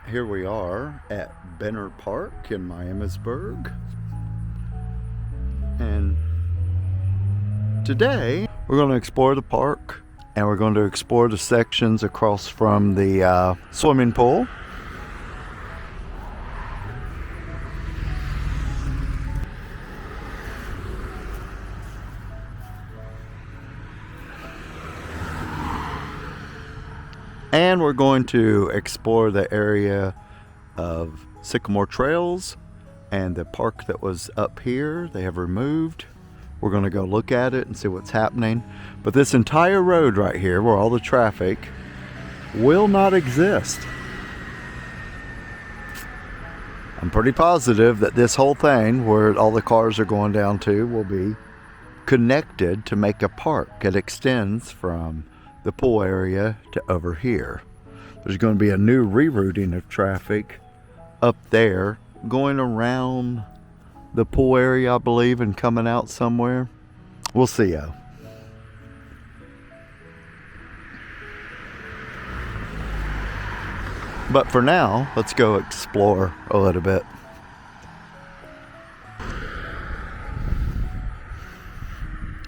Here we are at Benner Park in Miamisburg, and today we're going to explore the park, and we're going to explore the sections across from the swimming pool. And we're going to explore the area of Sycamore Trails and the park that was up here. They have removed. We're going to go look at it and see what's happening. But this entire road right here, where all the traffic, will not exist. I'm pretty positive that this whole thing, where all the cars are going down to, will be connected to make a park. It extends from the pool area to over here. There's going to be a new rerouting of traffic up there, going around the pool area, I believe, and coming out somewhere. We'll see. But for now, let's go explore a little bit.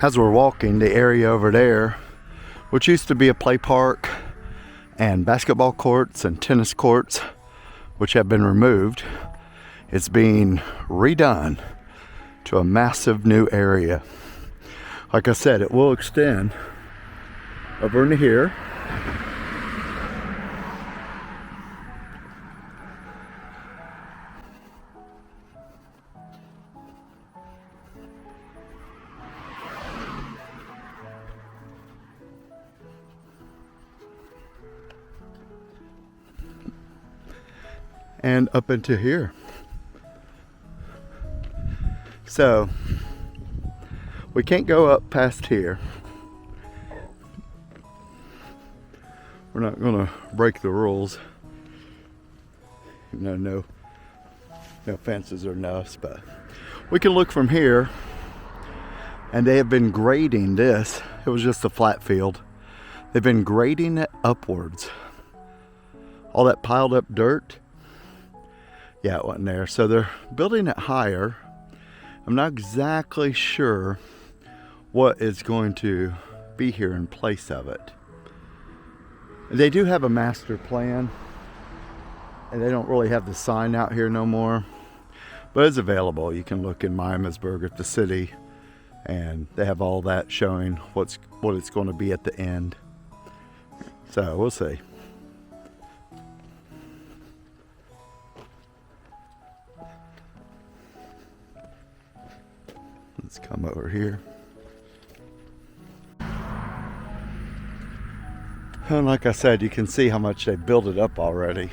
As we're walking, the area over there, which used to be a play park and basketball courts and tennis courts, which have been removed, it's being redone to a massive new area. Like I said, it will extend over into here. And up into here. So we can't go up past here. We're not gonna break the rules. No fences or nothing, but we can look from here. And they have been grading this. It was just a flat field. They've been grading it upwards. All that piled up dirt, yeah, it wasn't there. So they're building it higher. I'm not exactly sure what is going to be here in place of it. They do have a master plan, and they don't really have the sign out here no more, but it's available. You can look in Miamisburg at the city, and they have all that showing what it's going to be at the end. So we'll see. Let's come over here. And like I said, you can see how much they built it up already.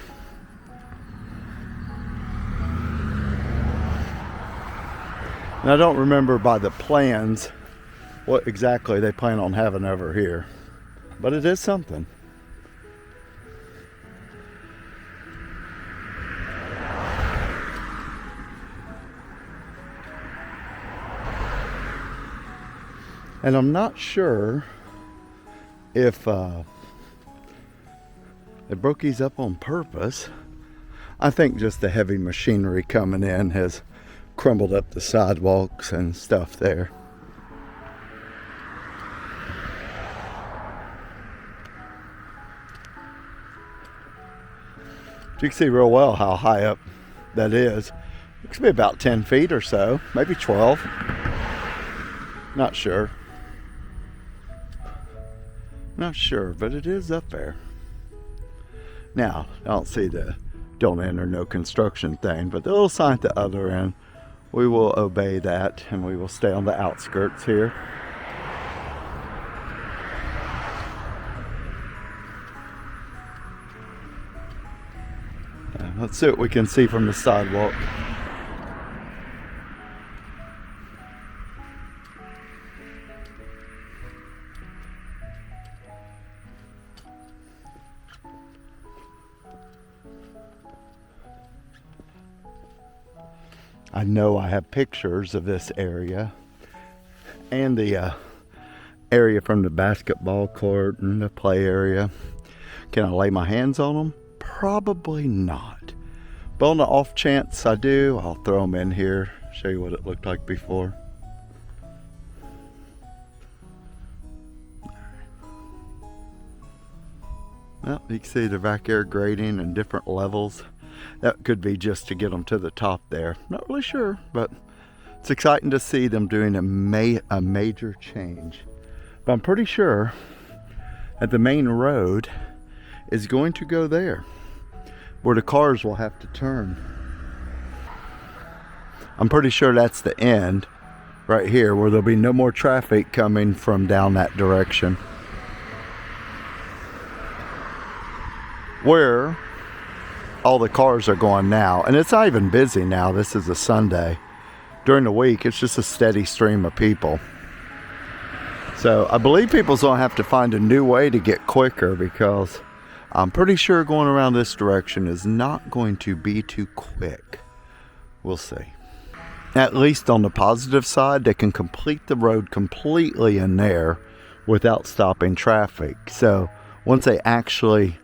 And I don't remember by the plans what exactly they plan on having over here, but it is something. And I'm not sure if they broke these up on purpose. I think just the heavy machinery coming in has crumbled up the sidewalks and stuff there. You can see real well how high up that is. Looks to be about 10 feet or so, maybe 12. Not sure. Not sure, but it is up there. Now, I don't see the don't enter, no construction thing, but the little sign at the other end, we will obey that, and we will stay on the outskirts here. Let's see what we can see from the sidewalk. I know I have pictures of this area and the area from the basketball court and the play area. Can I lay my hands on them? probably not. But on the off chance I do, I'll throw them in here, show you what it looked like before. Well, you can see the back air grading and different levels. That could be just to get them to the top there. Not really sure, but it's exciting to see them doing a major change. But I'm pretty sure that the main road is going to go there, where the cars will have to turn. I'm pretty sure that's the end right here, where there'll be no more traffic coming from down that direction. Where all the cars are going now, and it's not even busy now. This is a Sunday. During the week, it's just a steady stream of people. So I believe people's gonna have to find a new way to get quicker, because I'm pretty sure going around this direction is not going to be too quick. We'll see. At least on the positive side, they can complete the road completely in there without stopping traffic. So once they actually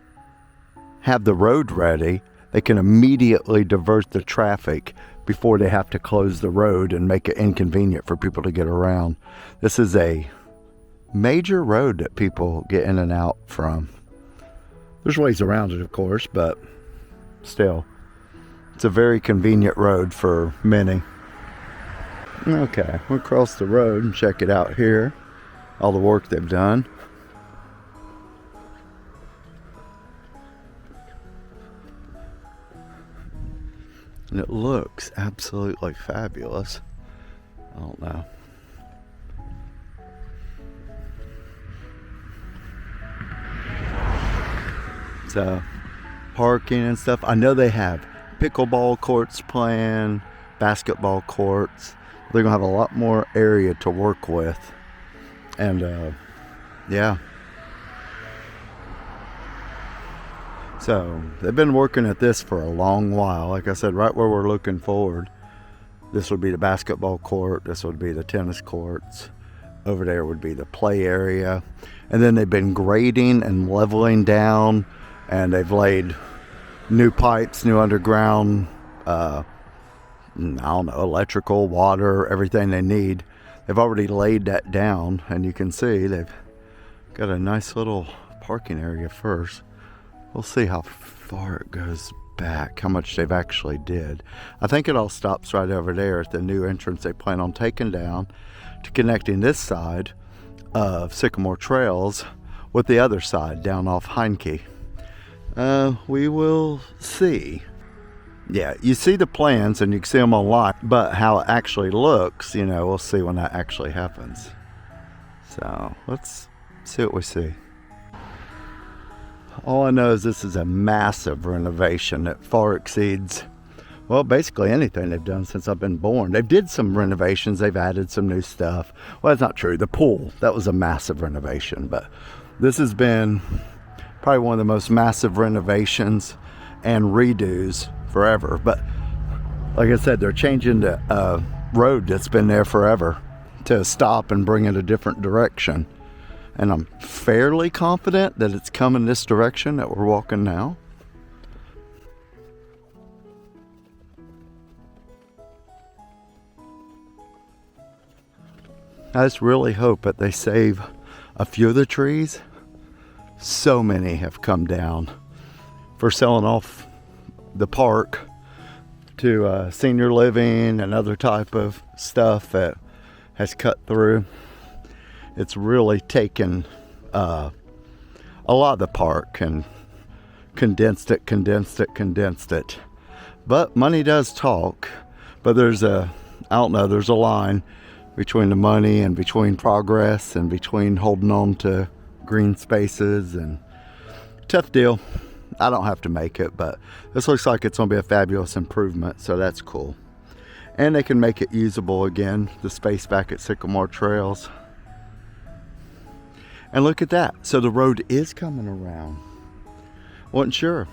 have the road ready, they can immediately divert the traffic before they have to close the road and make it inconvenient for people to get around. This is a major road that people get in and out from. There's ways around it, of course, but still, it's a very convenient road for many. Okay, we'll cross the road and check it out here. All the work they've done. And it looks absolutely fabulous. I don't know. So, parking and stuff. I know they have pickleball courts planned, basketball courts. They're gonna have a lot more area to work with. And yeah. So they've been working at this for a long while. Like I said, right where we're looking forward, this would be the basketball court, this would be the tennis courts, over there would be the play area. And then they've been grading and leveling down, and they've laid new pipes, new underground, I don't know, electrical, water, everything they need. They've already laid that down, and you can see they've got a nice little parking area first. We'll see how far it goes back, how much they've actually did. I think it all stops right over there at the new entrance they plan on taking down to connecting this side of Sycamore Trails with the other side down off Heineke. We will see. Yeah, you see the plans and you can see them online, but how it actually looks, you know, we'll see when that actually happens. So let's see what we see. All I know is this is a massive renovation that far exceeds, well, basically anything they've done since I've been born. They did some renovations, they've added some new stuff. Well, that's not true. The pool, that was a massive renovation, but this has been probably one of the most massive renovations and redos forever. But like I said, they're changing the road that's been there forever to stop and bring it a different direction. And I'm fairly confident that it's coming this direction that we're walking now. I just really hope that they save a few of the trees. So many have come down for selling off the park to senior living and other type of stuff that has cut through. It's really taken a lot of the park and condensed it. But money does talk. But there's a line between the money and between progress and between holding on to green spaces, and tough deal. I don't have to make it, but this looks like it's going to be a fabulous improvement, so that's cool. And they can make it usable again, the space back at Sycamore Trails. And look at that. So the road is coming around. Wasn't sure.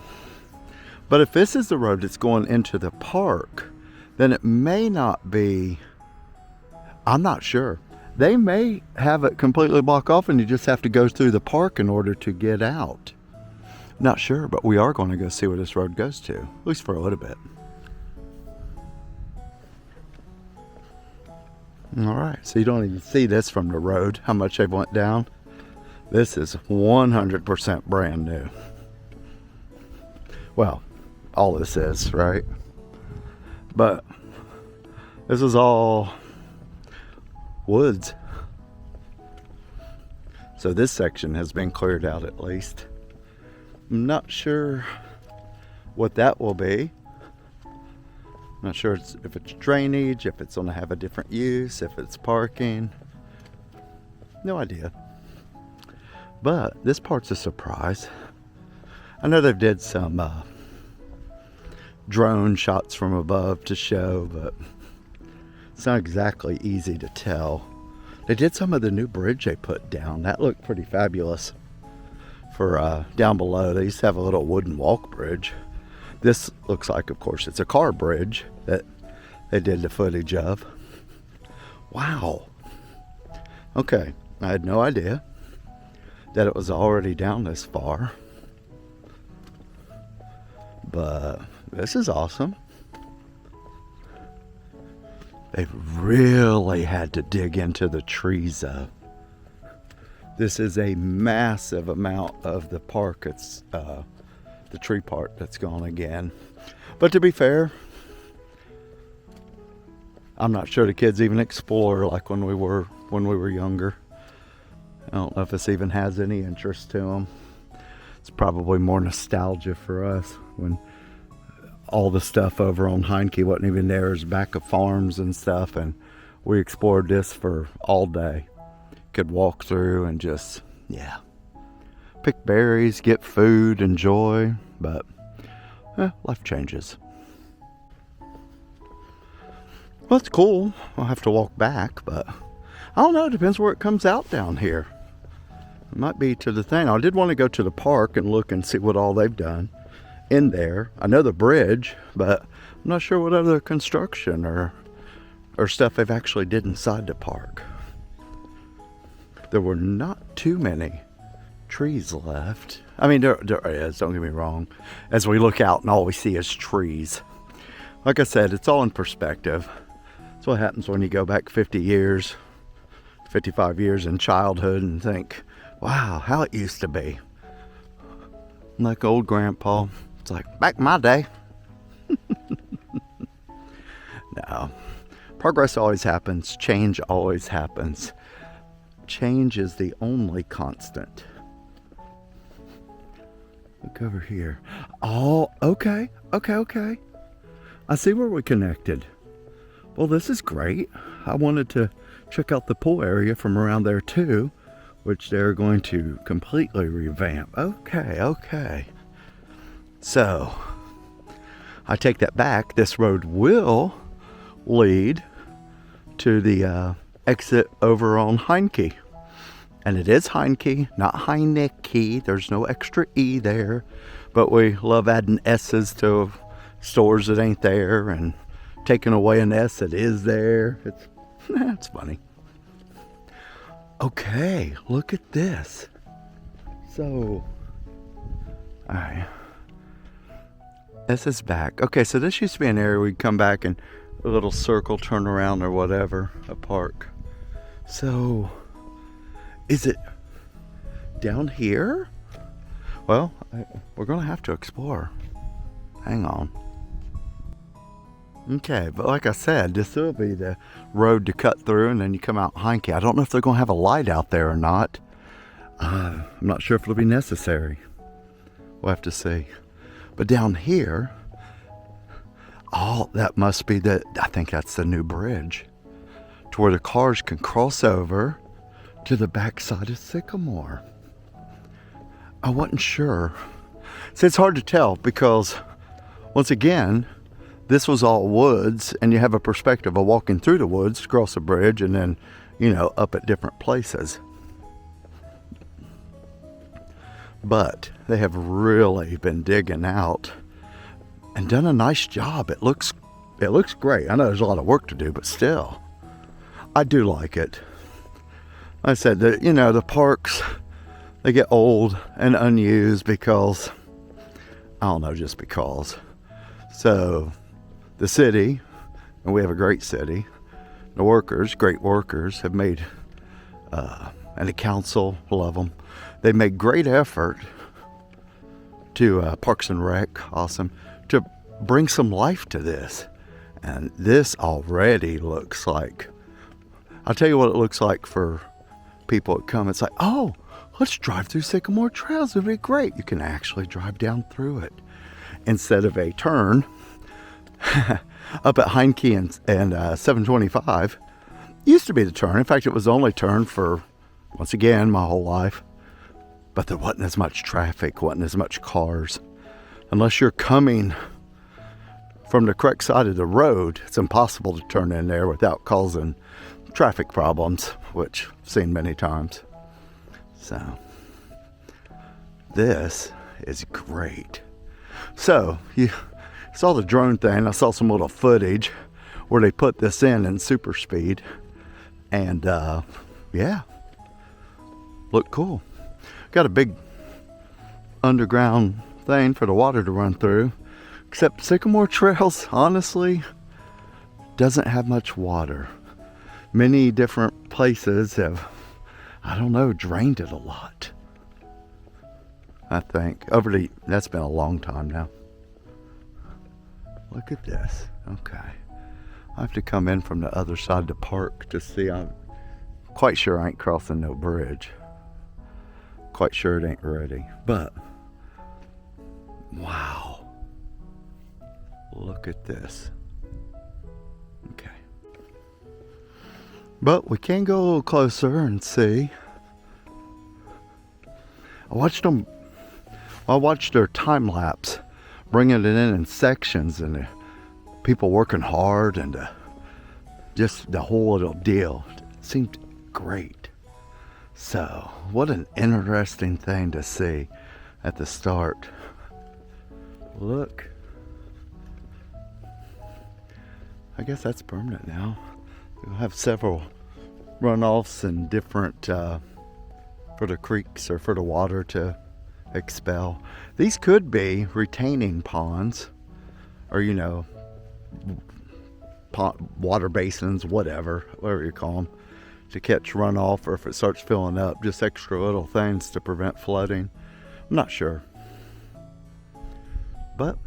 But if this is the road that's going into the park, then it may not be, I'm not sure. They may have it completely blocked off and you just have to go through the park in order to get out. Not sure, but we are going to go see where this road goes to, at least for a little bit. All right, so you don't even see this from the road, how much they've went down. This is 100% brand new. Well, all this is, right? But this is all woods. So this section has been cleared out at least. I'm not sure what that will be. I'm not sure if it's drainage, if it's going to have a different use, if it's parking. No idea. But this part's a surprise. I know they've did some drone shots from above to show, but it's not exactly easy to tell. They did some of the new bridge they put down. That looked pretty fabulous. For down below, they used to have a little wooden walk bridge. This looks like, of course, it's a car bridge that they did the footage of. Wow. Okay, I had no idea that it was already down this far. But this is awesome. They've really had to dig into the trees though. This is a massive amount of the park. It's the tree part that's gone again. But to be fair, I'm not sure the kids even explore like when we were younger. I don't know if this even has any interest to them. It's probably more nostalgia for us when all the stuff over on Heineke wasn't even there. It was back of farms and stuff, and we explored this for all day. Could walk through and just, yeah, pick berries, get food, enjoy, but life changes. Well, it's cool. I'll have to walk back, but I don't know. It depends where it comes out down here. It might be to the thing. I did want to go to the park and look and see what all they've done in there. I know the bridge, but I'm not sure what other construction or stuff they've actually did inside the park. There were not too many trees left. I mean, there is, don't get me wrong. As we look out and all we see is trees. Like I said, it's all in perspective. That's what happens when you go back 50 years, 55 years in childhood and think, wow, how it used to be. Like old grandpa, it's like, back in my day. No. Progress always happens. Change always happens. Change is the only constant. Look over here. Oh, okay. I see where we connected. Well, this is great. I wanted to check out the pool area from around there too, which they're going to completely revamp. Okay. So, I take that back. This road will lead to the exit over on Heineke. And it is Heineke, not Heineke. There's no extra E there. But we love adding S's to stores that ain't there and taking away an S that is there. It's funny. Okay, look at this. So, alright. This is back. Okay, so this used to be an area we'd come back and a little circle, turn around or whatever, a park. So, is it down here? Well, we're going to have to explore. Hang on. Okay, but like I said, this will be the road to cut through and then you come out Heineke. I don't know if they're going to have a light out there or not. I'm not sure if it'll be necessary. We'll have to see. But down here, that must be I think that's the new bridge to where the cars can cross over to the backside of Sycamore. I wasn't sure. So it's hard to tell because, once again, this was all woods and you have a perspective of walking through the woods, across a bridge, and then, up at different places. But they have really been digging out and done a nice job. It looks great. I know there's a lot of work to do, but still, I do like it. Like I said, the parks, they get old and unused because I don't know, just because. So the city, and we have a great city, the workers, great workers, have made, and the council, love them, they made great effort to, Parks and Rec, awesome, to bring some life to this. And this already looks like, I'll tell you what it looks like for people that come. It's like, oh, let's drive through Sycamore Trails. It'd be great. You can actually drive down through it instead of a turn up at Heineke and 725. Used to be the turn. In fact, it was the only turn for, once again, my whole life. But there wasn't as much traffic, wasn't as much cars. Unless you're coming from the correct side of the road, it's impossible to turn in there without causing traffic problems, which I've seen many times. So this is great. So you saw the drone thing. I saw some little footage where they put this in super speed, and yeah, looked cool. Got a big underground thing for the water to run through, except Sycamore Trails honestly doesn't have much water. Many different places have, I don't know, drained it a lot. I think that's been a long time now. Look at this. Okay, I have to come in from the other side of the park to see. I'm quite sure I ain't crossing no bridge. Quite sure it ain't ready, but wow, look at this. Okay, but we can go a little closer and see. I watched their time lapse, bringing it in sections, and people working hard, and just the whole little deal. It seemed great. So, what an interesting thing to see at the start. Look. I guess that's permanent now. We'll have several runoffs and different for the creeks or for the water to expel. These could be retaining ponds, or water basins, whatever you call them, to catch runoff, or if it starts filling up, just extra little things to prevent flooding. I'm not sure, but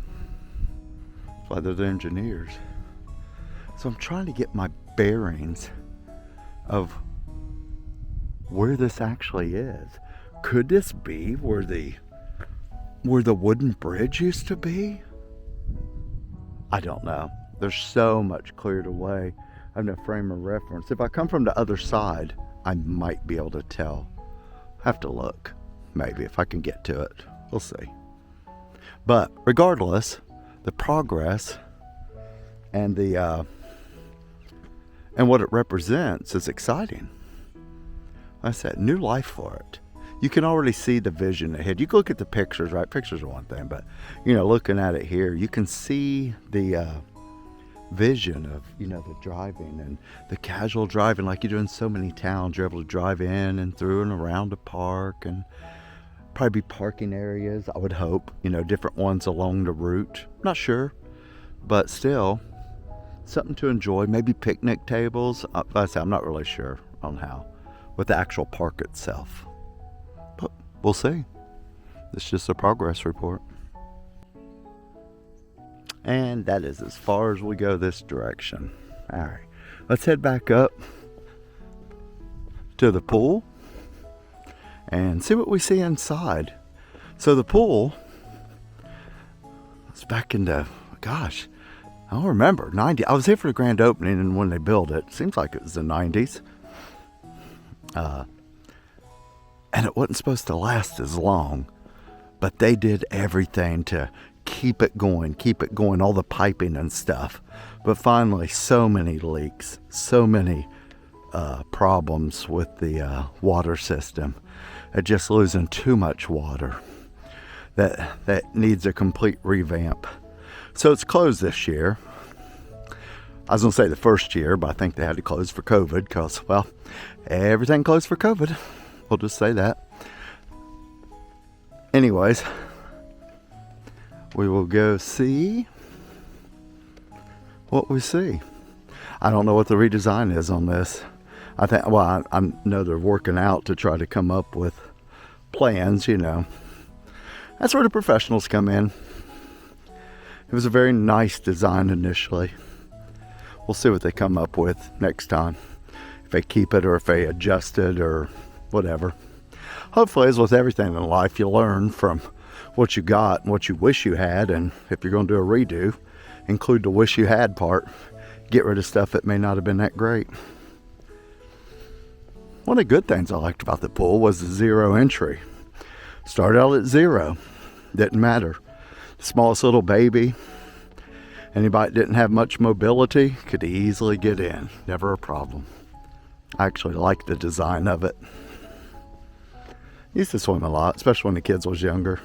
that's why they're the engineers. So I'm trying to get my bearings of where this actually is. Could this be where the wooden bridge used to be? I don't know. There's so much cleared away. I have no frame of reference. If I come from the other side, I might be able to tell. Have to look, maybe, if I can get to it. We'll see. But regardless, the progress and and what it represents is exciting. I said, new life for it. You can already see the vision ahead. You can look at the pictures, right? Pictures are one thing, but looking at it here, you can see the vision of the driving and the casual driving, like you do in so many towns. You're able to drive in and through and around the park, and probably be parking areas, I would hope, different ones along the route. Not sure, but still something to enjoy. Maybe picnic tables. I'm not really sure on how with the actual park itself, but we'll see. It's just a progress report. And that is as far as we go this direction. All right, let's head back up to the pool and see what we see inside. So the pool is back in the, gosh, I don't remember, 90. I was here for the grand opening, and when they built it, seems like it was the 90s. And it wasn't supposed to last as long, but they did everything to keep it going, all the piping and stuff. But finally, so many leaks, so many problems with the water system. They're just losing too much water. That needs a complete revamp. So it's closed this year. I was going to say the first year, but I think they had to close for COVID because, well, everything closed for COVID. We'll just say that. Anyways, we will go see what we see. I don't know what the redesign is on this. I think, well, I know they're working out to try to come up with plans, you know. That's where the professionals come in. It was a very nice design initially. We'll see what they come up with next time. If they keep it or if they adjust it or whatever. Hopefully, as with everything in life, you learn from what you got and what you wish you had. And if you're going to do a redo, include the wish you had part. Get rid of stuff that may not have been that great. One of the good things I liked about the pool was the zero entry. Started out at zero. Didn't matter. The smallest little baby, anybody that didn't have much mobility could easily get in. Never a problem. I actually liked the design of it. Used to swim a lot, especially when the kids was younger.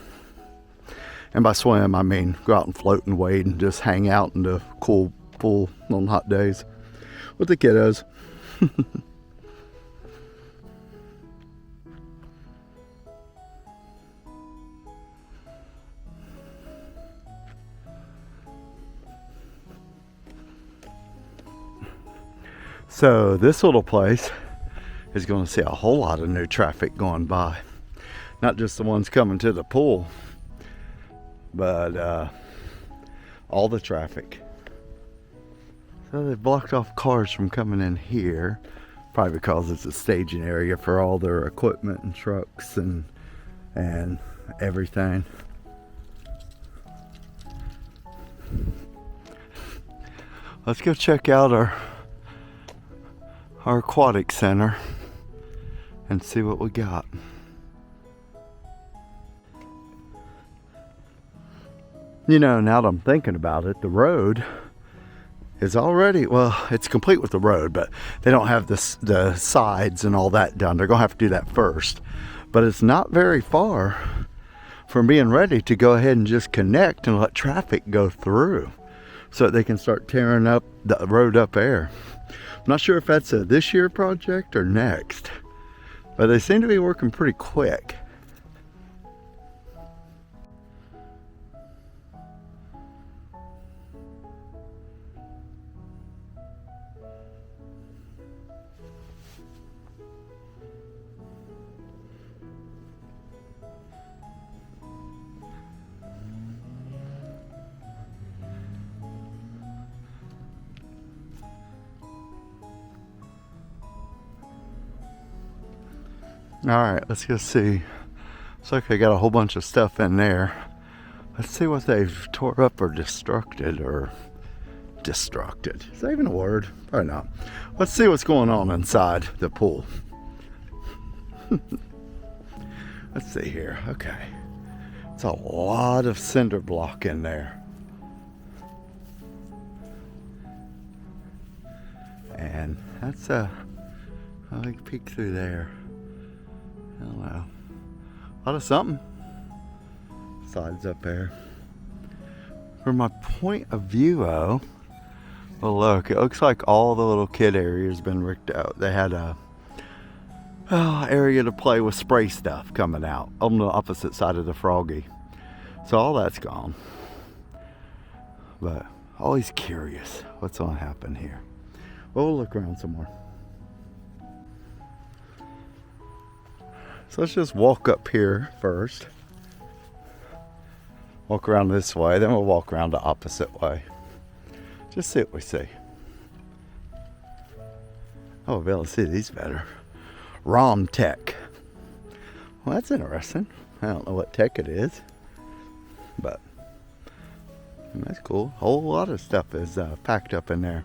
And by swim, I mean go out and float and wade and just hang out in the cool pool on hot days with the kiddos. So this little place is going to see a whole lot of new traffic going by. Not just the ones coming to the pool, but all the traffic. So they've blocked off cars from coming in here, probably because it's a staging area for all their equipment and trucks and everything. Let's go check out our aquatic center and see what we got. You know, now that I'm thinking about it, the road is already, well, it's complete with the road, but they don't have the sides and all that done. They're gonna have to do that first, but it's not very far from being ready to go ahead and just connect and let traffic go through so that they can start tearing up the road up there. I'm not sure if that's a this year project or next, but they seem to be working pretty quick. All right, let's go see. Looks like they got a whole bunch of stuff in there. Let's see what they've tore up or destructed or destructed. Is that even a word? Probably not. Let's see what's going on inside the pool. Let's see here. Okay. It's a lot of cinder block in there. And that's a big peek through there. I don't know. A lot of something. Sides up there. From my point of view, well, look, it looks like all the little kid area has been ripped out. They had a area to play with spray stuff coming out on the opposite side of the Froggy. So all that's gone. But always curious what's going to happen here. Well, we'll look around some more. So let's just walk up here first. Walk around this way, then we'll walk around the opposite way. Just see what we see. Oh, we'll be able to see these better. ROM Tech. Well, that's interesting. I don't know what tech it is, but that's cool. A whole lot of stuff is packed up in there.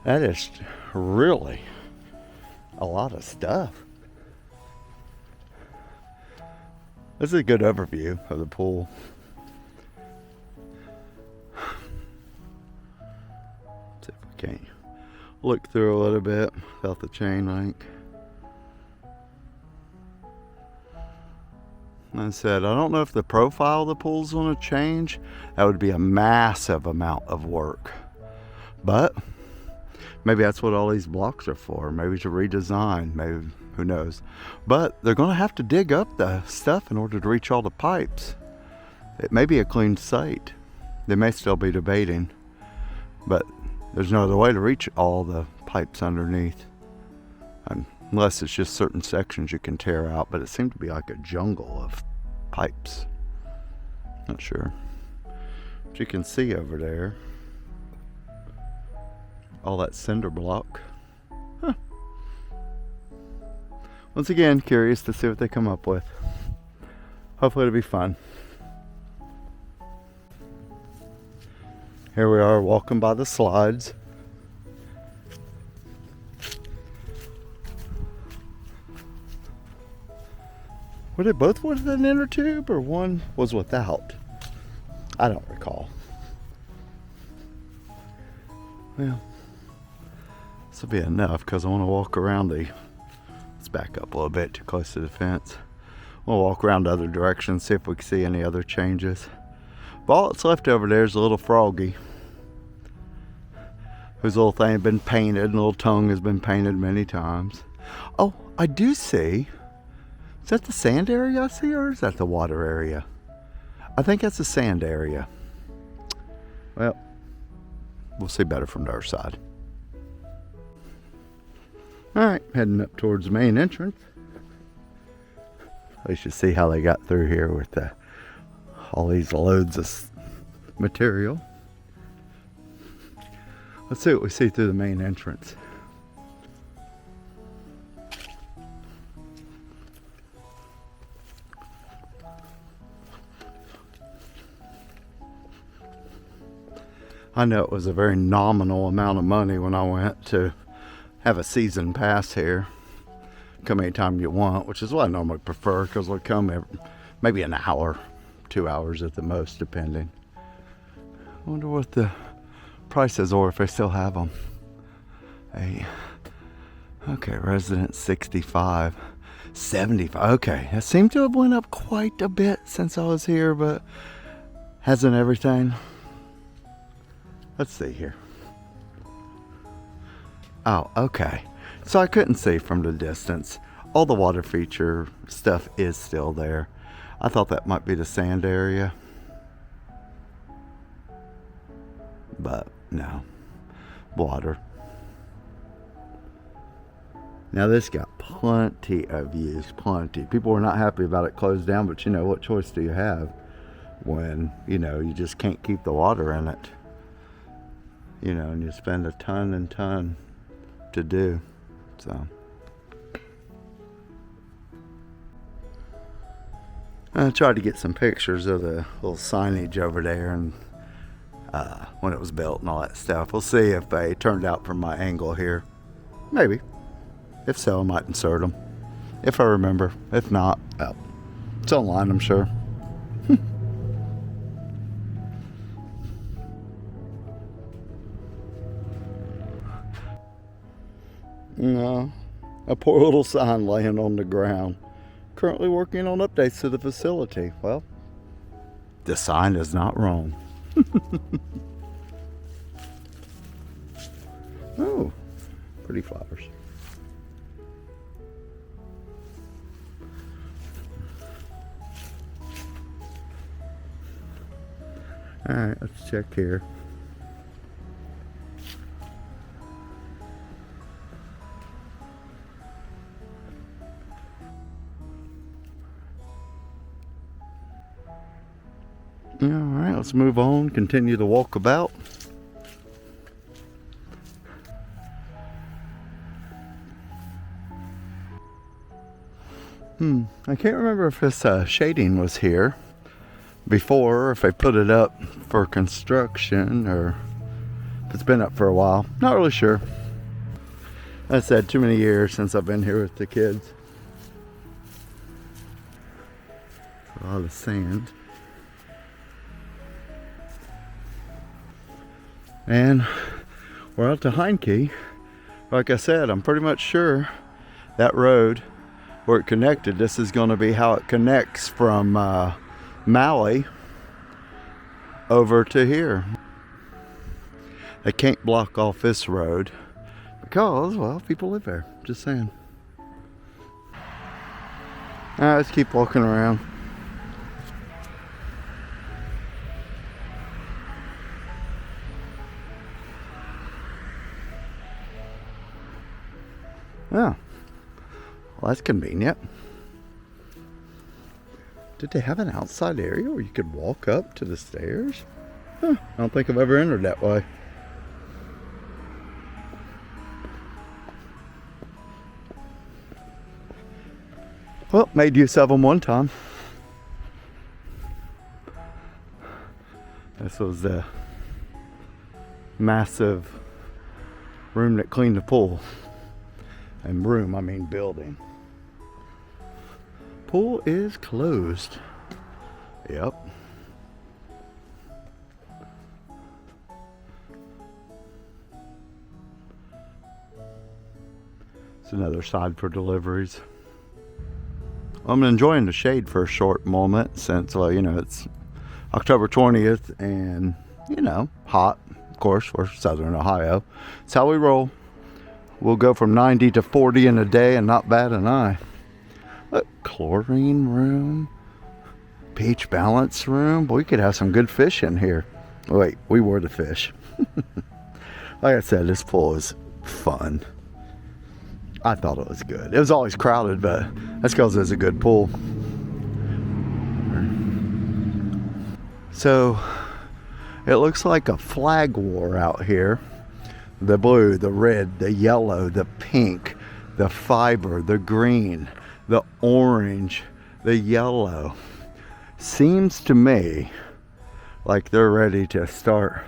That is really a lot of stuff. This is a good overview of the pool. See if we can look through a little bit without the chain link. Like I said, I don't know if the profile of the pool's gonna change. That would be a massive amount of work. But maybe that's what all these blocks are for. Maybe to redesign. Maybe Who knows? But they're going to have to dig up the stuff in order to reach all the pipes. It may be a clean site. They may still be debating, but there's no other way to reach all the pipes underneath. Unless it's just certain sections you can tear out, but it seemed to be like a jungle of pipes. Not sure. But you can see over there all that cinder block. Huh. Once again, curious to see what they come up with. Hopefully it'll be fun. Here we are walking by the slides. Were they both with an inner tube or one was without? I don't recall. Well, this will be enough because I want to walk around the, let's back up a little bit too close to the fence. We'll walk around the other directions, see if we can see any other changes. But all that's left over there is a little froggy, whose little thing had been painted, and little tongue has been painted many times. Oh, I do see. Is that the sand area I see, or is that the water area? I think that's the sand area. Well, we'll see better from the other side. Alright, heading up towards the main entrance. We should see how they got through here with all these loads of material. Let's see what we see through the main entrance. I know it was a very nominal amount of money when I went to have a season pass here. Come anytime you want, which is what I normally prefer, because we'll come maybe an hour, 2 hours at the most, depending. I wonder what the prices are, if they still have them. Okay, resident 65, 75. Okay, it seemed to have went up quite a bit since I was here, but hasn't everything? Let's see here. Oh, okay. So I couldn't see from the distance. All the water feature stuff is still there. I thought that might be the sand area, but no, water. Now this got plenty of use, plenty. People were not happy about it closed down, but you know, what choice do you have when, you know, you just can't keep the water in it? You know, and you spend a ton and ton to do, so. I tried to get some pictures of the little signage over there and when it was built and all that stuff. We'll see if they turned out from my angle here. Maybe. If so, I might insert them. If I remember. If not, well, it's online, I'm sure. No, a poor little sign laying on the ground. Currently working on updates to the facility. Well, the sign is not wrong. Oh, pretty flowers. All right, let's check here. All right, let's move on, continue the walkabout. I can't remember if this shading was here before, or if they put it up for construction, or if it's been up for a while. Not really sure. Like I said, too many years since I've been here with the kids. A lot of sand. And we're out to Heineke. Like I said, I'm pretty much sure that road where it connected, this is going to be how it connects from Maui over to here. They can't block off this road because, well, people live there. Just saying. Alright, let's keep walking around. Oh, well, that's convenient. Did they have an outside area where you could walk up to the stairs? Huh, I don't think I've ever entered that way. Well, made use of them one time. This was the massive room that cleaned the pool. And room, I mean building. Pool is closed. Yep. It's another side for deliveries. I'm enjoying the shade for a short moment since, well, you know, it's October 20th and, you know, hot. Of course, we're Southern Ohio. It's how we roll. We'll go from 90 to 40 in a day and not bat an eye. Look, chlorine room, beach balance room. Boy, we could have some good fish in here. Wait, we were the fish. Like I said, this pool is fun. I thought it was good. It was always crowded, but that's because it's a good pool. So it looks like a flag war out here. The blue, the red, the yellow, the pink, the fiber, the green, the orange, the yellow. Seems to me like they're ready to start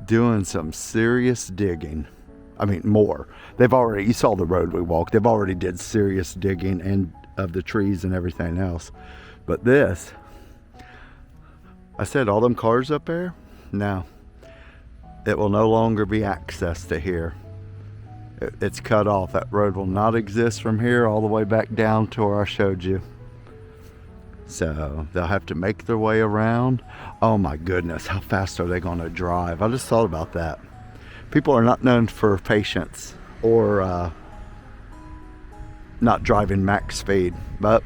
doing some serious digging. I mean, more. They've already, you saw the road we walked. They've already did serious digging and of the trees and everything else. But this, I said all them cars up there, no. It will no longer be access to here. It's cut off. That road will not exist from here all the way back down to where I showed you. So they'll have to make their way around. Oh my goodness, how fast are they going to drive? I just thought about that. People are not known for patience or not driving max speed, but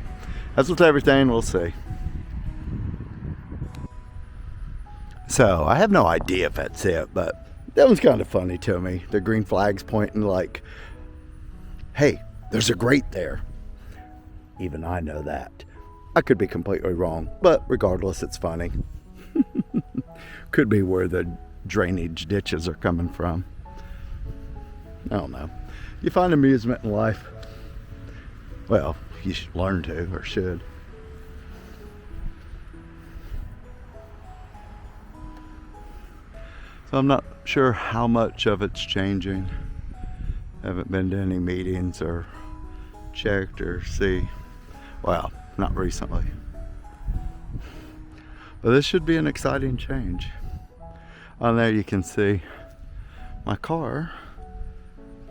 as with everything, we'll see. So I have no idea if that's it, but that one's kind of funny to me. The green flag's pointing like, hey, there's a grate there. Even I know that. I could be completely wrong, but regardless, it's funny. Could be where the drainage ditches are coming from. I don't know. You find amusement in life. Well, you should learn to, or should. So I'm not sure how much of it's changing. Haven't been to any meetings or checked or see. Well, not recently. But this should be an exciting change. On there you can see my car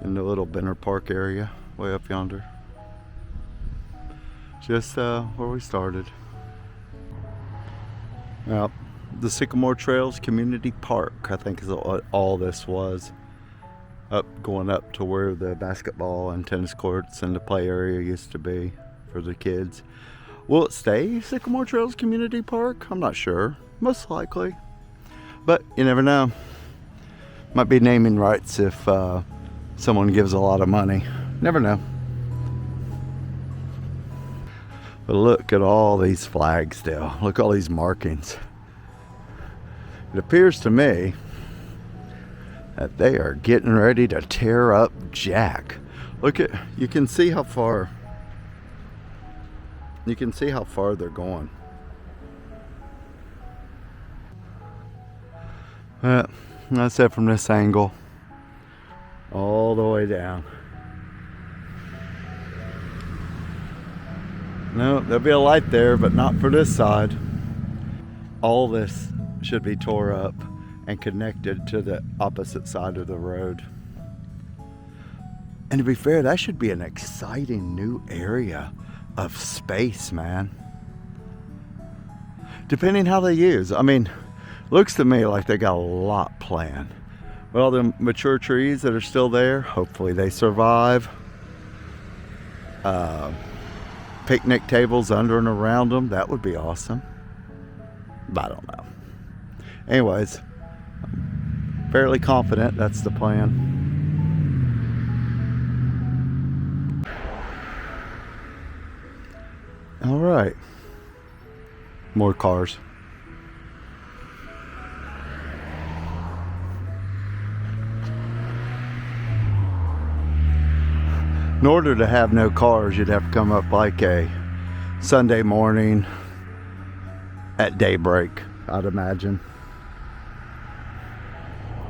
in the little Benner Park area way up yonder. Just where we started. Well, the Sycamore Trails Community Park, I think is what all this was. Going up to where the basketball and tennis courts and the play area used to be for the kids. Will it stay Sycamore Trails Community Park? I'm not sure. Most likely. But you never know. Might be naming rights if someone gives a lot of money. Never know. But look at all these flags still. Look at all these markings. It appears to me that they are getting ready to tear up Jack. Look at, you can see how far they're going. That's it from this angle. All the way down. No, there'll be a light there, but not for this side. All this should be tore up and connected to the opposite side of the road. And to be fair, that should be an exciting new area of space, man. Depending how they use. I mean, looks to me like they got a lot planned. Well, the mature trees that are still there, hopefully they survive. picnic tables under and around them. That would be awesome. But I don't know. Anyways, I'm fairly confident that's the plan. All right. More cars. In order to have no cars, you'd have to come up like a Sunday morning at daybreak, I'd imagine.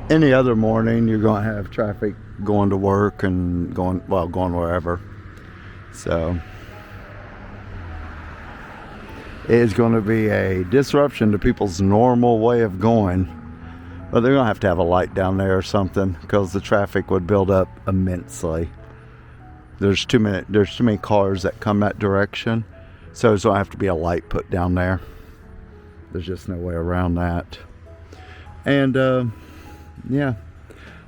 Any other morning, you're going to have traffic going to work and going wherever. So it is going to be a disruption to people's normal way of going. But they're going to have a light down there or something, because the traffic would build up immensely. There's too many cars that come that direction, so there's going to have to be a light put down there. There's just no way around that. And yeah,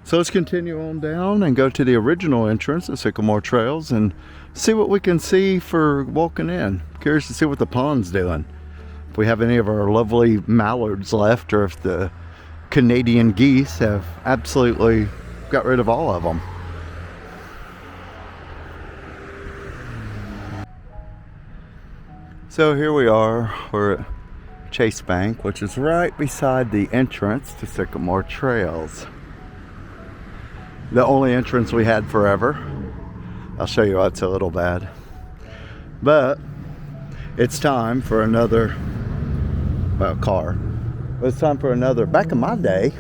so let's continue on down and go to the original entrance at Sycamore Trails and see what we can see for walking in. Curious to see what the pond's doing. If we have any of our lovely mallards left, or if the Canadian geese have absolutely got rid of all of them. So here we are, we're at Chase Bank, which is right beside the entrance to Sycamore Trails. The only entrance we had forever. I'll show you why it's a little bad. But it's time for another, car. But it's time for another. Back in my day,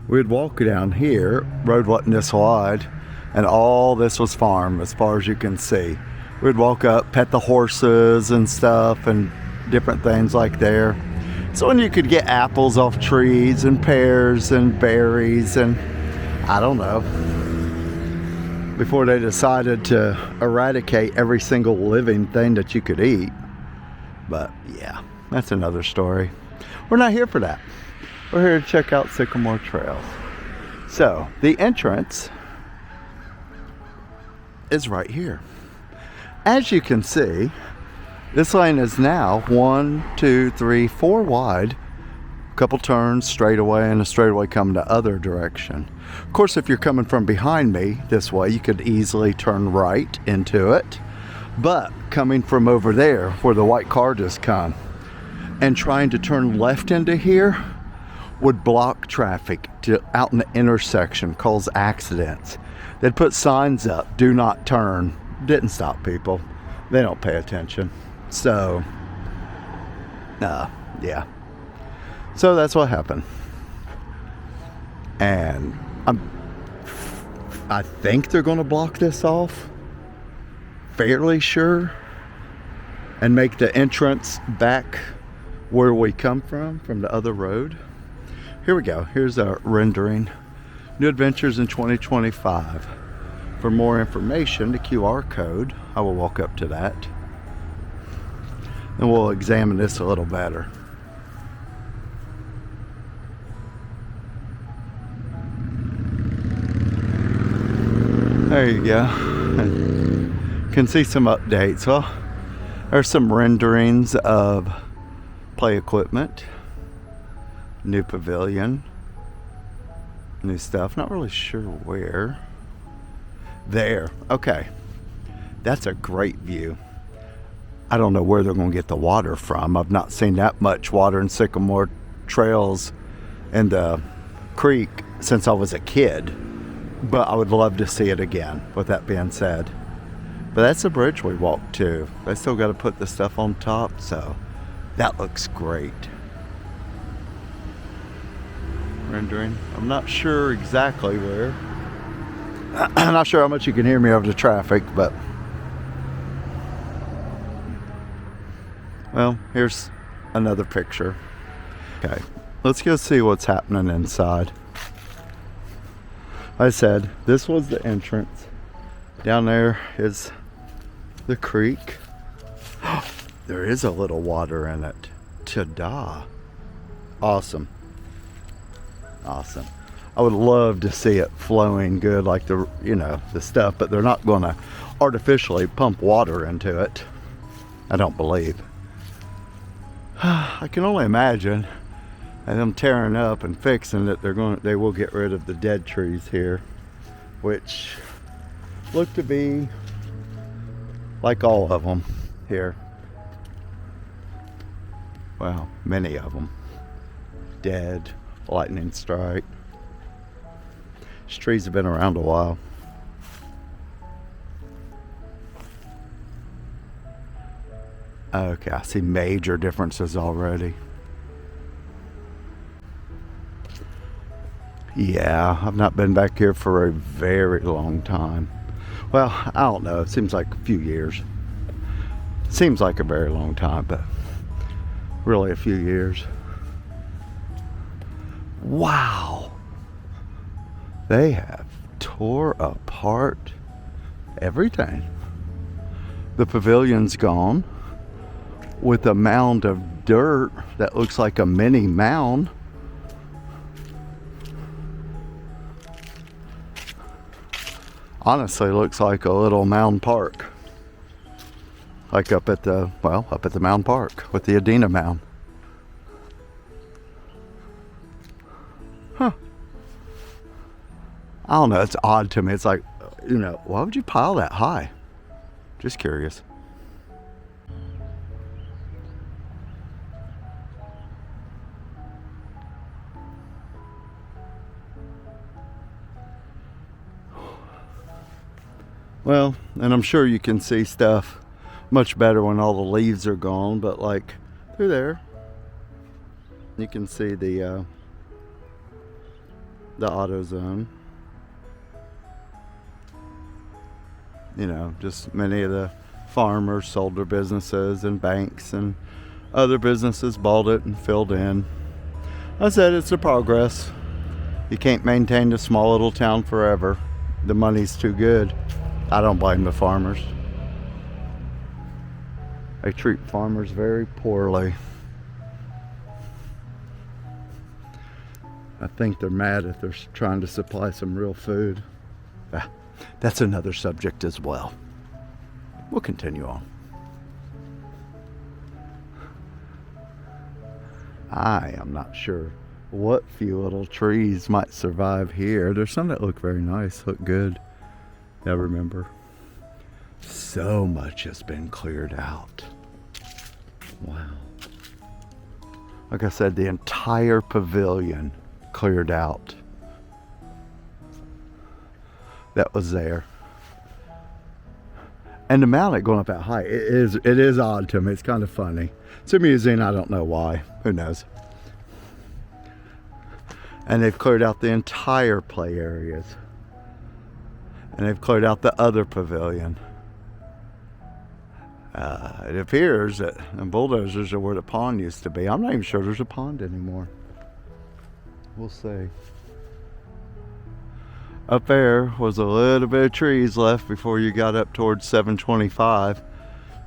we'd walk down here, road wasn't this wide, and all this was farm as far as you can see. We'd walk up, pet the horses and stuff and different things like there. So when you could get apples off trees and pears and berries and I don't know, before they decided to eradicate every single living thing that you could eat. But yeah, that's another story. We're not here for that. We're here to check out Sycamore Trails. So the entrance is right here. As you can see, this lane is now 1, 2, 3, 4 wide. A couple turns, straightaway, and a straightaway coming the other direction. Of course, if you're coming from behind me this way, you could easily turn right into it. But coming from over there, where the white car just come, and trying to turn left into here would block traffic out in the intersection, cause accidents. They'd put signs up, do not turn. Didn't stop people. They don't pay attention. So, yeah. So that's what happened. And I think they're going to block this off. Fairly sure. And make the entrance back where we come from the other road. Here we go. Here's a rendering. New adventures in 2025. For more information, the QR code, I will walk up to that. And we'll examine this a little better. There you go. And can see some updates. Well, there's some renderings of play equipment, new pavilion, new stuff. Not really sure where. There. Okay. That's a great view. I don't know where they're going to get the water from. I've not seen that much water in Sycamore Trails in the creek since I was a kid. But I would love to see it again, with that being said. But that's the bridge we walked to. They still got to put the stuff on top, so that looks great. Rendering. I'm not sure exactly where. I'm not sure how much you can hear me over the traffic, but well, here's another picture. Okay, let's go see what's happening inside. Like I said, this was the entrance. Down there is the creek. There is a little water in it. Ta-da. Awesome. Awesome. I would love to see it flowing good like the, the stuff, but they're not going to artificially pump water into it, I don't believe. I can only imagine, and them tearing up and fixing it, they will get rid of the dead trees here, which look to be like all of them here. Well, many of them dead, lightning strike. These trees have been around a while. Okay, I see major differences already. Yeah, I've not been back here for a very long time. Well, I don't know, it seems like a few years. It seems like a very long time, but really a few years. Wow. They have tore apart everything. The pavilion's gone with a mound of dirt that looks like a mini mound. Honestly, looks like a little mound park. Like up at the mound park with the Adena mound. Huh. I don't know, it's odd to me. It's like, why would you pile that high? Just curious. Well, and I'm sure you can see stuff much better when all the leaves are gone, but like through there, you can see the AutoZone. Just many of the farmers sold their businesses, and banks and other businesses bought it and filled in. I said it's a progress. You can't maintain a small little town forever. The money's too good. I don't blame the farmers. They treat farmers very poorly. I think they're mad if they're trying to supply some real food. That's another subject as well. We'll continue on. I am not sure what few little trees might survive here. There's some that look very nice, look good. I remember. So much has been cleared out. Wow. Like I said, the entire pavilion cleared out. That was there. And the mountain going up that high, it is odd to me. It's kind of funny. It's amusing. I don't know why. Who knows? And they've cleared out the entire play areas. And they've cleared out the other pavilion. It appears that the bulldozers are where the pond used to be. I'm not even sure there's a pond anymore. We'll see. Up there was a little bit of trees left before you got up towards 725.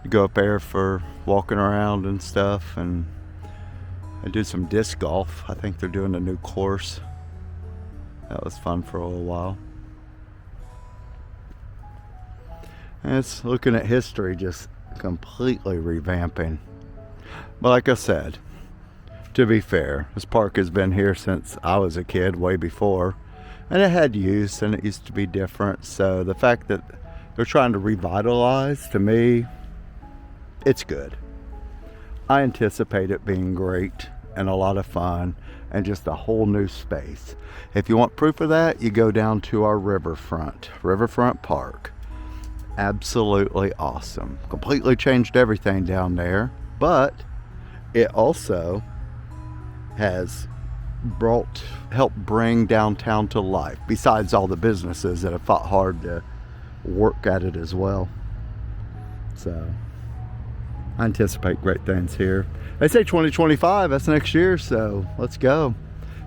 You go up there for walking around and stuff, and I do some disc golf. I think they're doing a new course. That was fun for a little while. And it's looking at history, just completely revamping. But like I said, to be fair, this park has been here since I was a kid, way before. And it had use, and it used to be different. So the fact that they're trying to revitalize, to me, it's good. I anticipate it being great and a lot of fun and just a whole new space. If you want proof of that, you go down to our Riverfront Park. Absolutely awesome. Completely changed everything down there, but it also has helped bring downtown to life, besides all the businesses that have fought hard to work at it as well. So I anticipate great things here. They say 2025, that's next year, so let's go.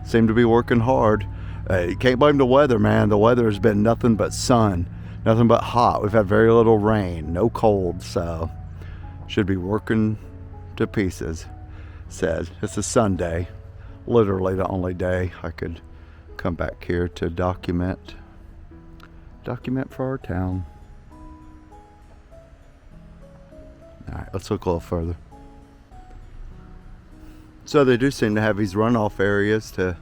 Seem to be working hard. You can't blame the weather, man. The weather has been nothing but sun, nothing but hot. We've had very little rain, no cold, so should be working to pieces. Said it's a Sunday, literally the only day I could Come back here to document for our town. All right, let's look a little further. So they do seem to have these runoff areas to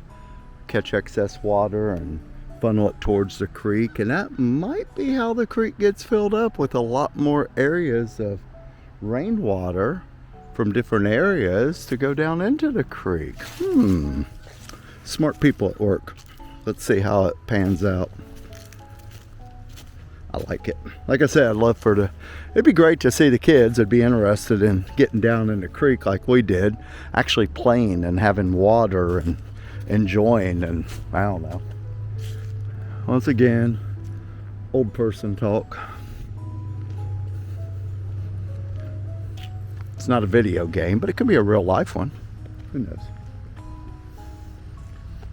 catch excess water and funnel it towards the creek, and that might be how the creek gets filled up, with a lot more areas of rainwater from different areas to go down into the creek. Smart people at work. Let's see how it pans out. I like it. Like I said, I'd love it'd be great to see the kids that'd be interested in getting down in the creek like we did, actually playing and having water and enjoying, and I don't know. Once again, old person talk. It's not a video game, but it can be a real life one. Who knows?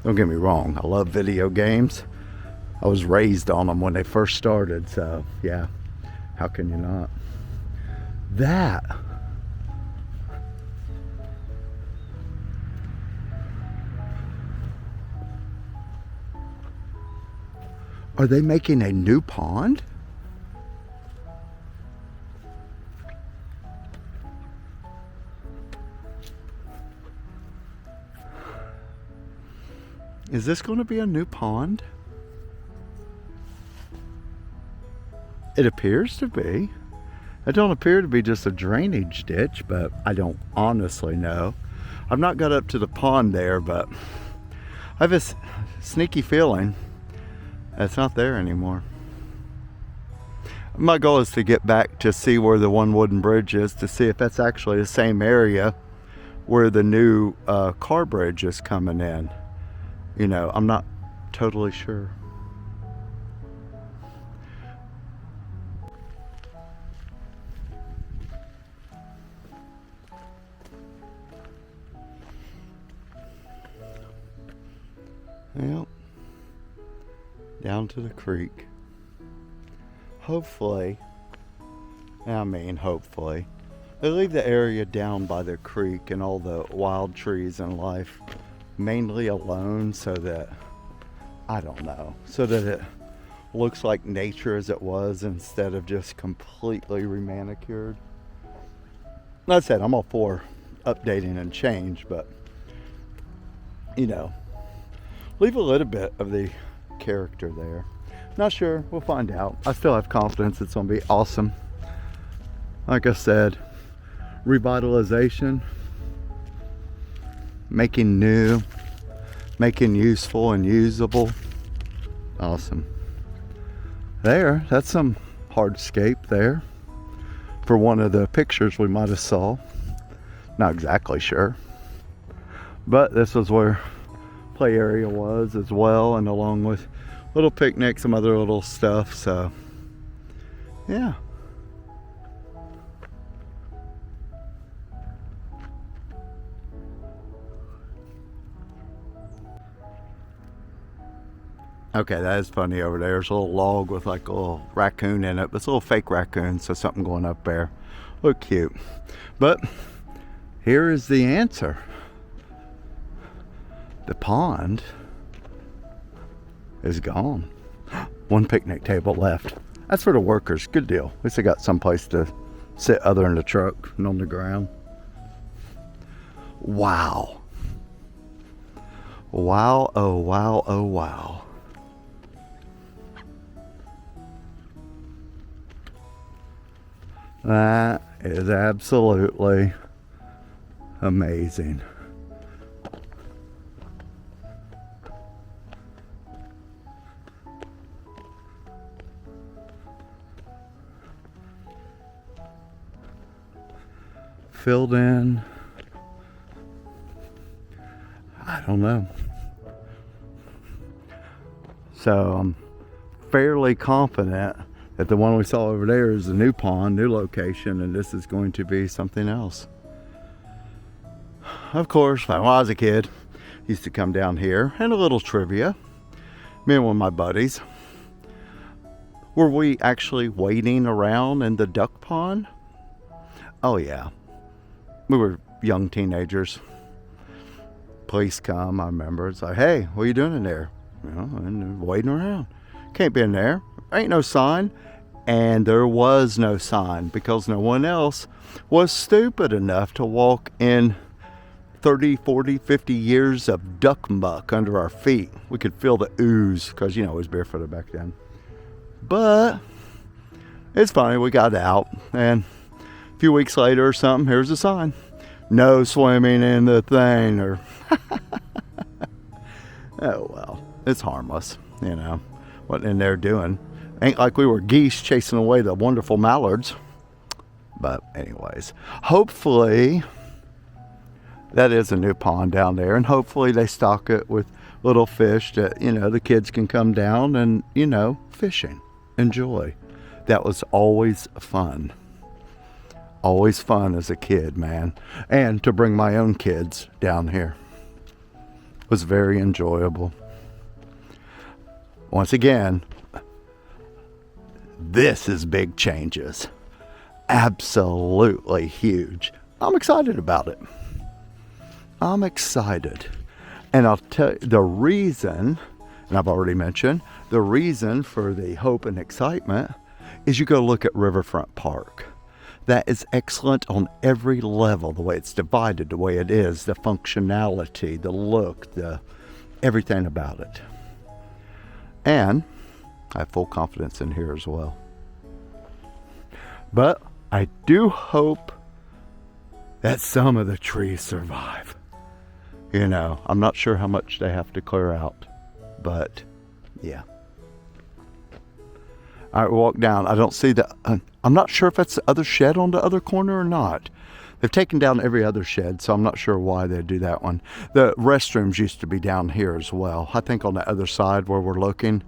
Don't get me wrong, I love video games. I was raised on them when they first started, so yeah, how can you not? That. Are they making a new pond? Is this going to be a new pond? It appears to be. It don't appear to be just a drainage ditch, but I don't honestly know. I've not got up to the pond there, but I have a sneaky feeling it's not there anymore. My goal is to get back to see where the one wooden bridge is, to see if that's actually the same area where the new car bridge is coming in. You know, I'm not totally sure. Well, down to the creek. Hopefully, they leave the area down by the creek and all the wild trees and life mainly alone, so that, I don't know, so that it looks like nature as it was instead of just completely remanicured. Like I said, I'm all for updating and change, but, you know, leave a little bit of the character there. Not sure, we'll find out. I still have confidence it's gonna be awesome. Like I said, revitalization, making new, making useful and usable. Awesome. That's some hardscape there for one of the pictures we might have saw. Not exactly sure, but this was where play area was as well, and along with little picnic, some other little stuff. So yeah, okay, that is funny over there. There's a little log with like a little raccoon in it, but it's a little fake raccoon, so something going up there. Look cute. But here is the answer. The pond is gone. One picnic table left. That's for the workers. Good deal. At least they got someplace to sit other than the truck and on the ground. Wow. Wow, oh wow, oh wow. That is absolutely amazing. Filled in. I don't know. So I'm fairly confident that the one we saw over there is a new pond, new location, and this is going to be something else. Of course, when I was a kid, I used to come down here, and a little trivia. Me and one of my buddies, were we actually wading around in the duck pond? Oh yeah. We were young teenagers. Police come, I remember. It's like, hey, what are you doing in there? You know, and they're waiting around. Can't be in there. Ain't no sign. And there was no sign because no one else was stupid enough to walk in 30, 40, 50 years of duck muck under our feet. We could feel the ooze because, you know, it was barefooted back then. But it's funny, we got out, and a few weeks later or something, here's a sign. No swimming in the thing, or oh well, it's harmless, you know. What in there doing? Ain't like we were geese chasing away the wonderful mallards. But anyways, hopefully that is a new pond down there, and hopefully they stock it with little fish that, you know, the kids can come down and, you know, fishing, enjoy. That was always fun. Always fun as a kid, man. And to bring my own kids down here was very enjoyable. Once again, this is big changes. Absolutely huge. I'm excited about it. I'm excited. And I'll tell you the reason, and I've already mentioned, the reason for the hope and excitement is you go look at Riverfront Park. That is excellent on every level, the way it's divided, the way it is, the functionality, the look, the everything about it. And I have full confidence in here as well. But I do hope that some of the trees survive. You know, I'm not sure how much they have to clear out, but yeah. I walk down. I don't see the. I'm not sure if that's the other shed on the other corner or not. They've taken down every other shed, so I'm not sure why they do that one. The restrooms used to be down here as well. I think on the other side where we're looking,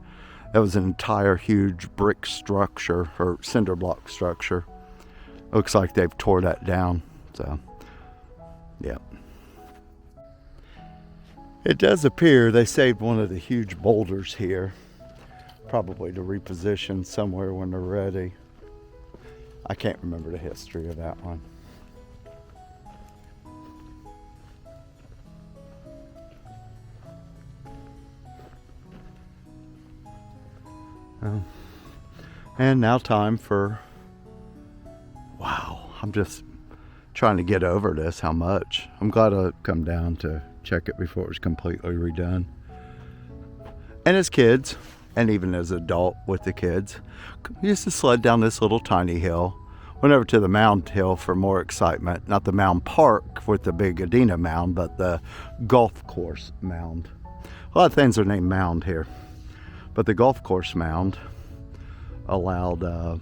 that was an entire huge brick structure or cinder block structure. Looks like they've tore that down. So, yeah. It does appear they saved one of the huge boulders here. Probably to reposition somewhere when they're ready. I can't remember the history of that one. And now time for, wow, I'm just trying to get over this, how much. I'm glad I come down to check it before it was completely redone. And as kids, and even as an adult with the kids, we used to sled down this little tiny hill. Went over to the mound hill for more excitement. Not the mound park with the big Adena mound, but the golf course mound. A lot of things are named mound here. But the golf course mound allowed us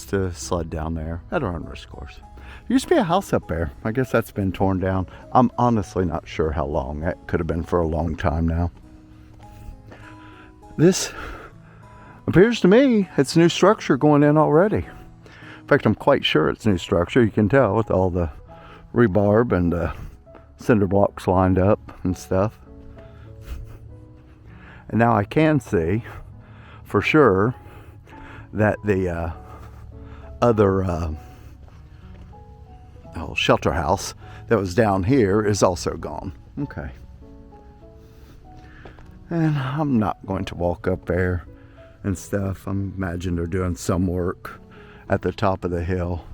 to sled down there at our own risk course. There used to be a house up there. I guess that's been torn down. I'm honestly not sure how long. That could have been for a long time now. This appears to me it's new structure going in already. In fact, I'm quite sure it's new structure. You can tell with all the rebarb and the cinder blocks lined up and stuff. And now I can see for sure that the other shelter house that was down here is also gone. Okay. And I'm not going to walk up there and stuff. I imagine they're doing some work at the top of the hill.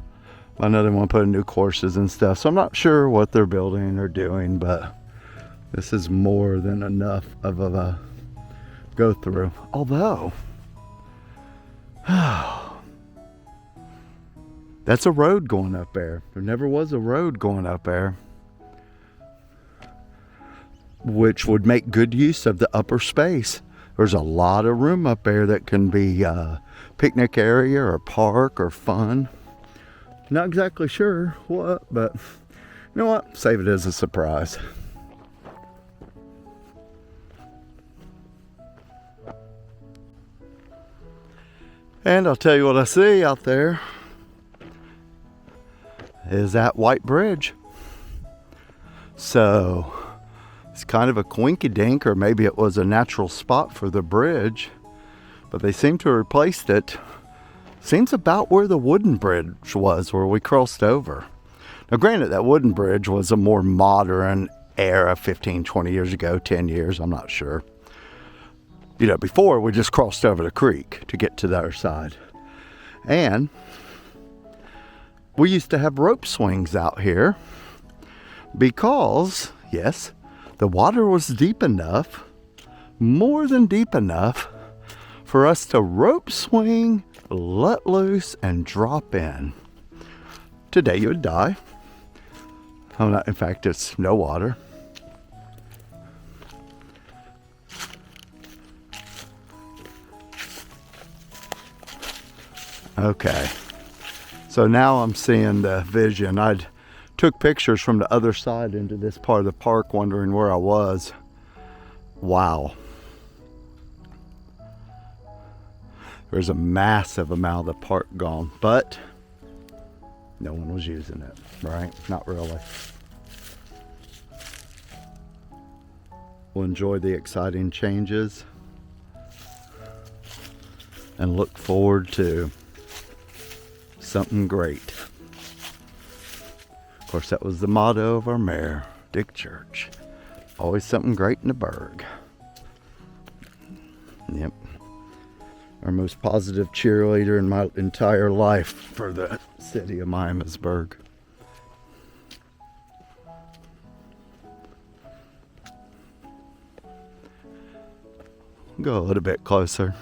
I know they want to put in new courses and stuff, so I'm not sure what they're building or doing, but this is more than enough of a go through. Although, that's a road going up there. There never was a road going up there, which would make good use of the upper space. There's a lot of room up there that can be a picnic area or park or fun. Not exactly sure what, but you know what? Save it as a surprise. And I'll tell you what I see out there is that white bridge. So it's kind of a quinky-dink, or maybe it was a natural spot for the bridge, but they seem to have replaced it. Seems about where the wooden bridge was, where we crossed over. Now granted, that wooden bridge was a more modern era 15, 20 years ago, 10 years, I'm not sure. You know, before we just crossed over the creek to get to the other side. And we used to have rope swings out here because, yes, the water was deep enough, more than deep enough, for us to rope swing, let loose, and drop in. Today you would die. In fact, it's no water. Okay, so now I'm seeing the vision. I took pictures from the other side into this part of the park, wondering where I was. Wow. There's a massive amount of the park gone, but no one was using it, right? Not really. We'll enjoy the exciting changes and look forward to something great. Of course, that was the motto of our mayor, Dick Church. Always something great in the burg. Yep. Our most positive cheerleader in my entire life for the city of Miamisburg. Go a little bit closer.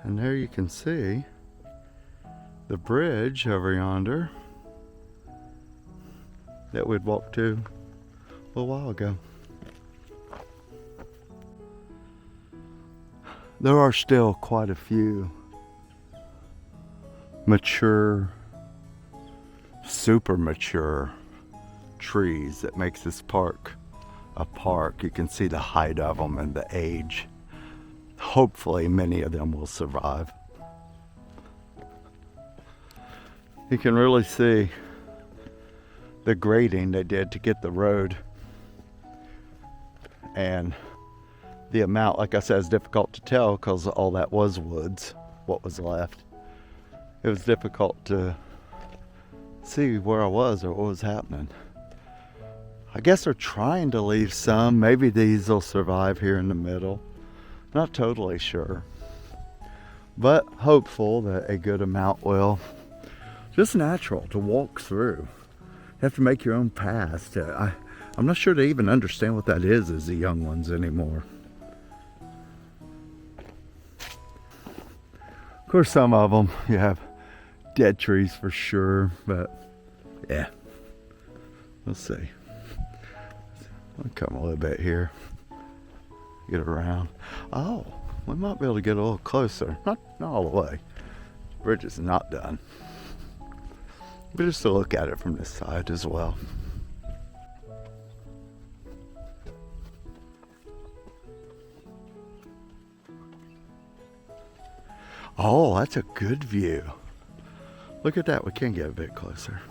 And there you can see the bridge over yonder that we'd walked to a while ago. There are still quite a few mature, super mature trees that makes this park a park. You can see the height of them and the age. Hopefully many of them will survive. You can really see the grading they did to get the road, and the amount, like I said, is difficult to tell because all that was woods, what was left. It was difficult to see where I was or what was happening. I guess they're trying to leave some. Maybe these will survive here in the middle. Not totally sure, but hopeful that a good amount will. Just natural to walk through. You have to make your own paths. I'm not sure they even understand what that is as the young ones anymore. Of course, some of them, you have dead trees for sure, but yeah, we'll see. I'll come a little bit here. Get around. Oh, we might be able to get a little closer. Not all the way. The bridge is not done. But just to look at it from this side as well. Oh, that's a good view. Look at that. We can get a bit closer.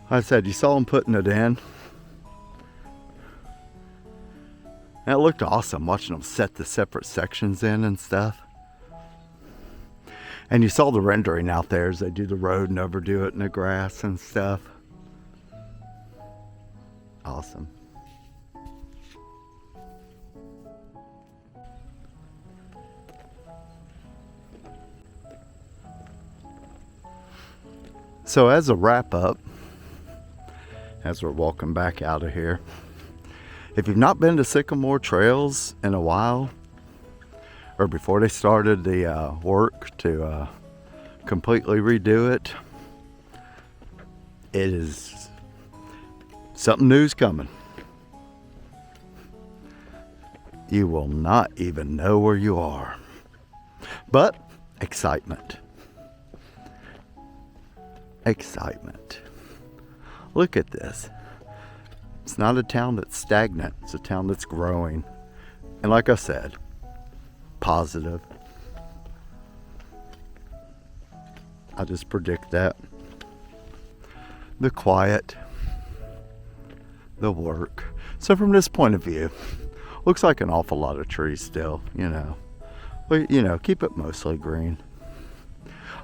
Like I said, you saw them putting it in. And it looked awesome watching them set the separate sections in and stuff. And you saw the rendering out there as they do the road and overdo it in the grass and stuff. Awesome. So as a wrap up, as we're walking back out of here, if you've not been to Sycamore Trails in a while, or before they started the work to completely redo it, it is something new's coming. You will not even know where you are. But excitement. Excitement. Look at this. It's not a town that's stagnant. It's a town that's growing. And like I said, positive. I just predict that. The quiet. The work. So from this point of view, looks like an awful lot of trees still, you know. Well, you know, keep it mostly green.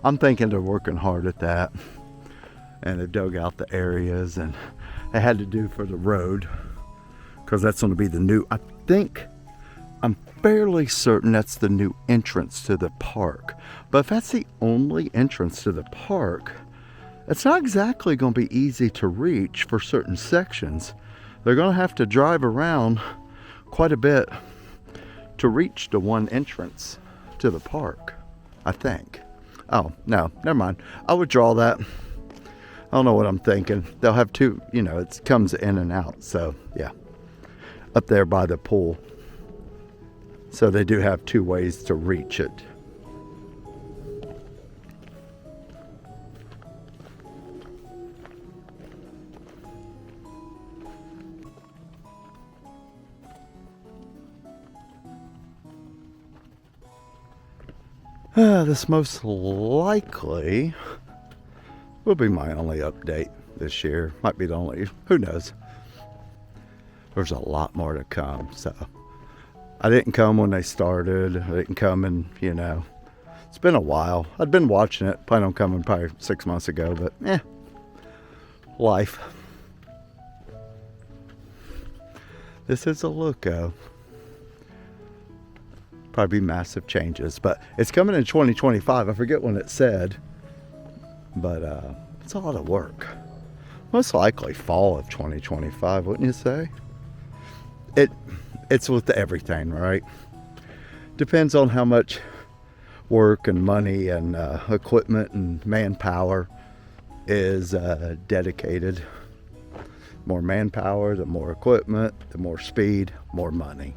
I'm thinking they're working hard at that. And they've dug out the areas, and they had to do for the road, because that's going to be the new, I'm fairly certain that's the new entrance to the park. But if that's the only entrance to the park, it's not exactly going to be easy to reach for certain sections. They're going to have to drive around quite a bit to reach the one entrance to the park, I think. Oh, no, never mind. I withdraw that. I don't know what I'm thinking. They'll have two, you know, it comes in and out. So, yeah. Up there by the pool. So they do have two ways to reach it. This most likely will be my only update this year. Might be the only, who knows. There's a lot more to come. So I didn't come when they started. I didn't come and, you know, it's been a while. I'd been watching it. Planned on coming probably 6 months ago, but life. This is a look of probably massive changes, but it's coming in 2025. I forget when it said, but it's a lot of work. Most likely fall of 2025, wouldn't you say? It's with everything, right? Depends on how much work and money and equipment and manpower is dedicated. More manpower, the more equipment, the more speed, more money.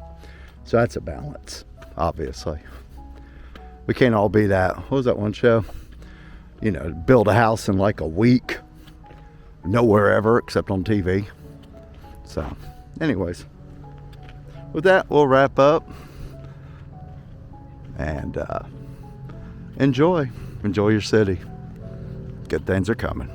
So that's a balance, obviously. We can't all be that. What was that one show? You know, build a house in like a week. Nowhere ever except on TV. So, anyways. With that, we'll wrap up. And enjoy your city. Good things are coming.